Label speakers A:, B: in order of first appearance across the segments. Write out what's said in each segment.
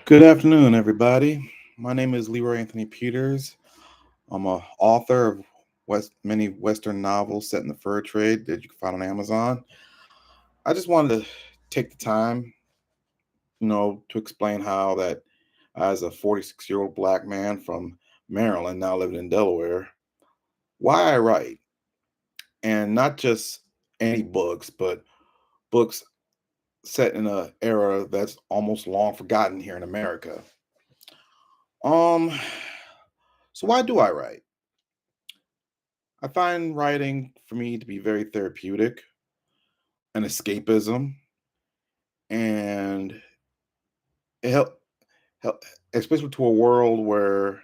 A: Good afternoon, everybody. My name is LeRoy Peters. I'm a author of many Western novels set in the fur trade that you can find on Amazon. I just wanted to take the time, to explain how that as a 46-year-old black man from Maryland, now living in Delaware, why I write, and not just any books, but books set in a era that's almost long forgotten here in America. Um, so why do I write? I find writing for me to be very therapeutic, an escapism, and it help especially to a world where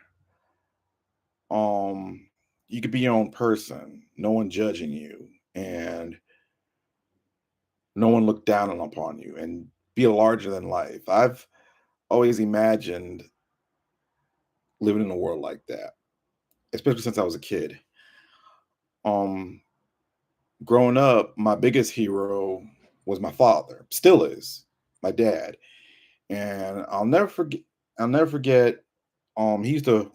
A: um you could be your own person, no one judging you, and no one look down upon you, and be a larger than life. I've always imagined living in a world like that, especially since I was a kid. Um, Growing up, my biggest hero was my father, still is my dad, and I'll never forget. He used to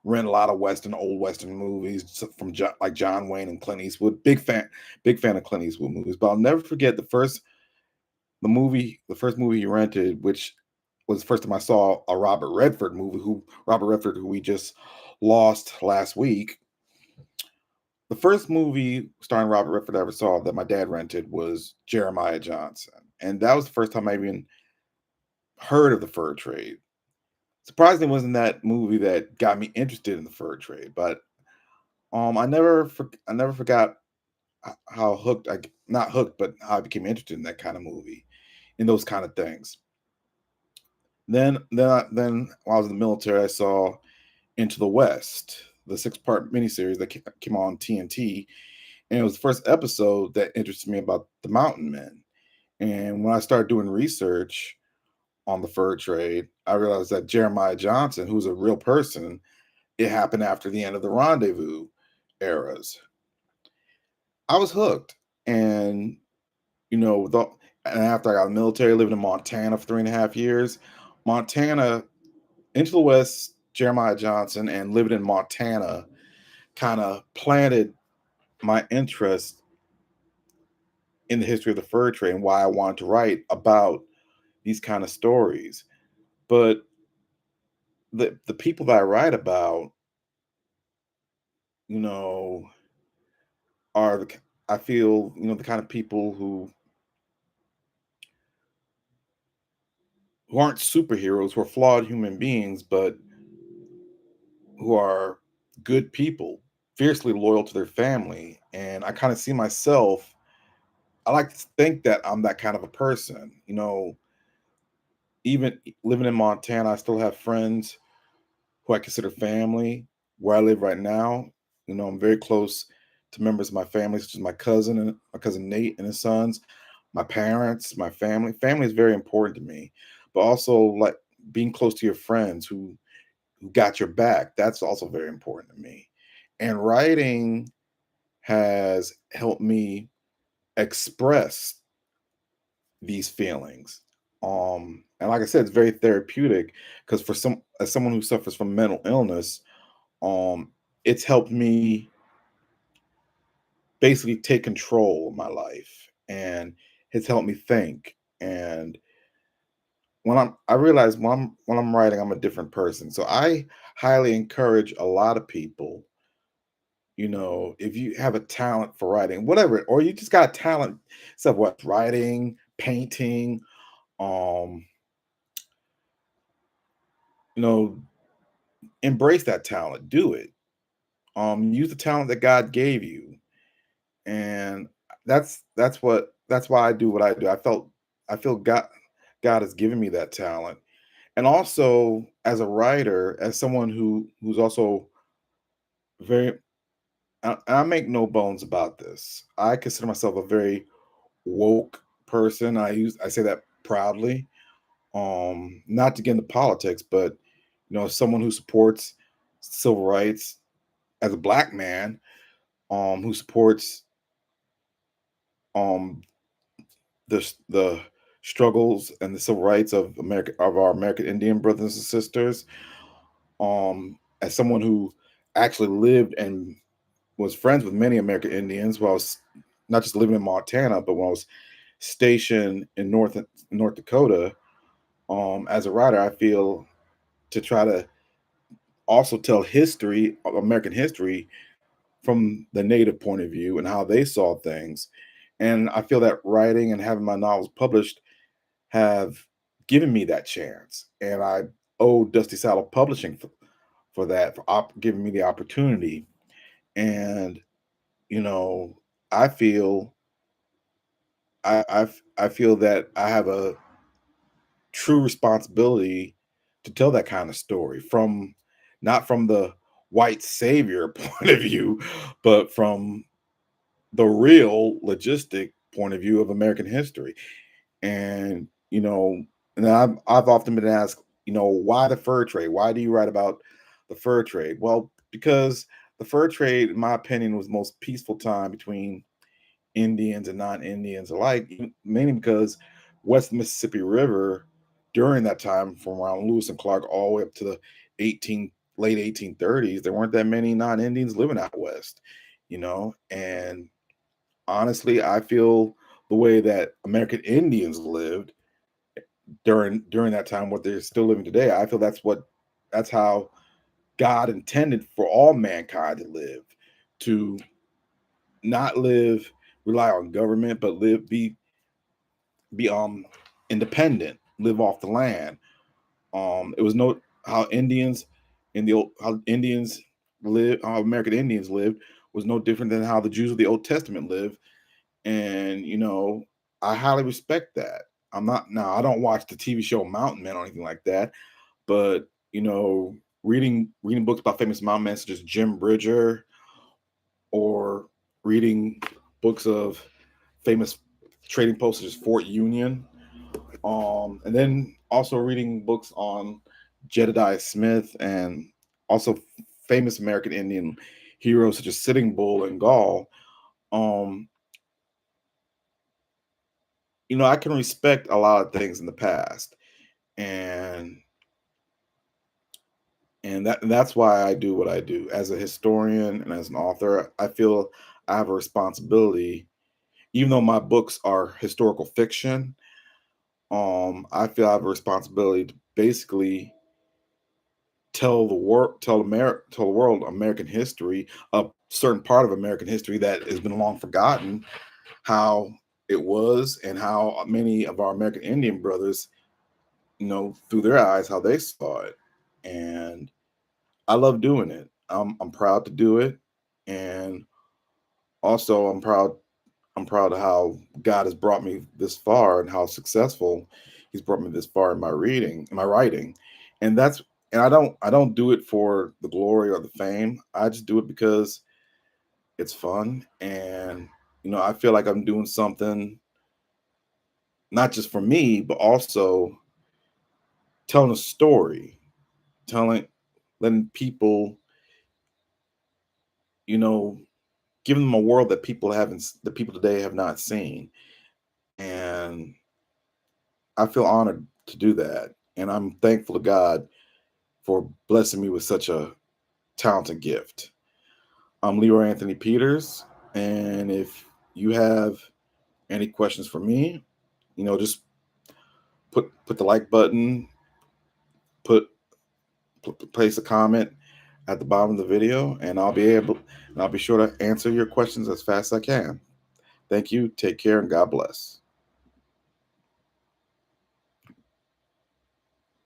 A: rent a lot of old Western movies from like John Wayne and Clint Eastwood. Big fan of Clint Eastwood movies. But I'll never forget the first movie he rented, which was the first time I saw a Robert Redford, who we just lost last week. The first movie starring Robert Redford I ever saw that my dad rented was Jeremiah Johnson, and that was the first time I even heard of the fur trade. Surprisingly, it wasn't that movie that got me interested in the fur trade, but I never forgot how not hooked, but how I became interested in that kind of movie, in those kind of things. Then while I was in the military, I saw Into the West, the six-part miniseries that came on TNT, and it was the first episode that interested me about the Mountain Men. And when I started doing research on the fur trade, I realized that Jeremiah Johnson, who's a real person, it happened after the end of the Rendezvous eras. I was hooked, and you know, the, and after I got in the military, living in Montana for 3.5 years, Montana, Into the West, Jeremiah Johnson, and living in Montana kind of planted my interest in the history of the fur trade and why I wanted to write about these kind of stories. But the people that I write about, you know, are I feel, the kind of people who aren't superheroes, who are flawed human beings, but who are good people, fiercely loyal to their family. And I kind of see myself, I like to think that I'm that kind of a person. Even living in Montana, I still have friends who I consider family where I live right now. I'm very close to members of my family, such as my cousin Nate and his sons, my parents, my family. Family is very important to me, but also like being close to your friends who got your back. That's also very important to me. And writing has helped me express these feelings. And like I said, it's very therapeutic because as someone who suffers from mental illness, um, it's helped me basically take control of my life, and it's helped me think. And I realize when I'm writing, I'm a different person. So I highly encourage a lot of people, if you have a talent for writing, whatever, or you just got talent, stuff what writing, painting, um, you know, embrace that talent, do it. Use the talent that God gave you. And that's why I do what I do. I feel God has given me that talent. And also as a writer, as someone who's also very I make no bones about this. I consider myself a very woke person. I say that proudly. Not to get into politics, but someone who supports civil rights as a black man, who supports um the struggles and the civil rights of our American Indian brothers and sisters. As someone who actually lived and was friends with many American Indians while I was not just living in Montana, but when I was stationed in North Dakota. As a writer, I feel to try to also tell history, American history, from the Native point of view and how they saw things. And I feel that writing and having my novels published have given me that chance. And I owe Dusty Saddle Publishing for that, for giving me the opportunity. And, you know, I feel I feel that I have a true responsibility to tell that kind of story from not from the white savior point of view, but from the real logistic point of view of American history. And and I've often been asked, why the fur trade? Why do you write about the fur trade? Well, because the fur trade, in my opinion, was the most peaceful time between Indians and non-Indians alike, mainly because West Mississippi River during that time, from around Lewis and Clark all the way up to the 18 late 1830s, there weren't that many non-Indians living out west, and honestly, I feel the way that American Indians lived during that time, what they're still living today, I feel that's how God intended for all mankind to live, to not live rely on government, but be independent, live off the land. It was no how Indians in the old how Indians live how American Indians lived was no different than how the Jews of the Old Testament lived. And I highly respect that. I don't watch the TV show Mountain Men or anything like that, but reading books about famous mountain men such as Jim Bridger, or reading books of famous trading posts such as Fort Union, and then also reading books on Jedediah Smith, and also famous American Indian heroes such as Sitting Bull and Gall. Um, I can respect a lot of things in the past, and that's why I do what I do as a historian and as an author. I feel I have a responsibility, even though my books are historical fiction. I feel I have a responsibility to basically tell the world American history, a certain part of American history that has been long forgotten, how it was and how many of our American Indian brothers, through their eyes, how they saw it. And I love doing it. I'm proud to do it, and also I'm proud of how God has brought me this far and how successful He's brought me this far in my writing, and I don't do it for the glory or the fame. I just do it because it's fun, and I feel like I'm doing something not just for me, but also telling a story, telling letting people, you know, giving them a world that that people today have not seen, and I feel honored to do that, and I'm thankful to God for blessing me with such a talented gift. I'm LeRoy Anthony Peters, and if you have any questions for me, just put the like button, put place a comment at the bottom of the video, and I'll be sure to answer your questions as fast as I can. Thank you. Take care, and God bless.